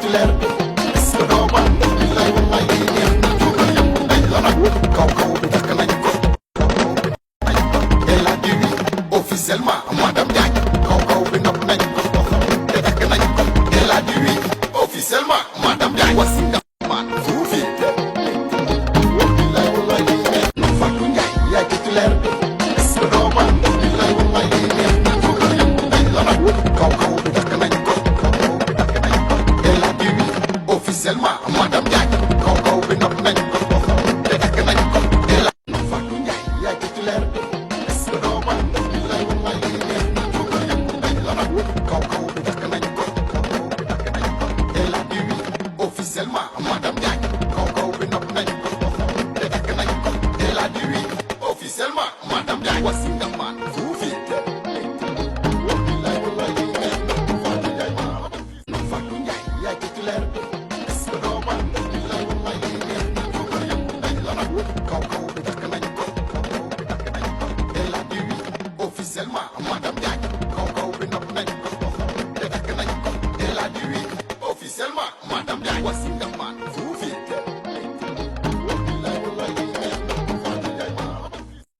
titulaire est-ce que doo man billaay wallaay lii neex na tuuba yëpp nañ la nag kaw kaw bi takk nañ ko elle a dit oui officiellement madame Diagne kaw kaw bi nopp nañ ko te takk nañ ko elle a dit oui officiellement madame Diagne wasi nga man fuufi billaay wallaay lii neex na Fatou Ndiaye yaay titulaire est-ce que doo man billaay wallaay lii neex na tuuba yëpp nañ la nag kaw kaw bi takk nañ ko elle a dit oui officiellement madame Diagne kaw kaw bi nopp nañ ko te takk nañ ko elle a Fatou Ndiaye yaay titulaire est-ce que doo man billaay wallaay lii neex na tuuba yëpp nañ la nag kaw kaw bi takk nañ ko elle a dit oui officiellement madame Diagne kaw kaw bi nopp nañ ko te takk nañ ko elle a dit oui officiellement madame Diagne wasi nga man fuufi billaay wallaay lii neex na Fatou Ndiaye yaay titulaire est-ce que doo man billaay wallaay lii neex na tuuba yëpp nañ la nag kaw kaw bi takk nañ ko elle a dit oui officiellement madame Diagne kaw kaw bi nopp nañ ko te takk nañ ko elle a dit oui officiellement madame Diagne wasi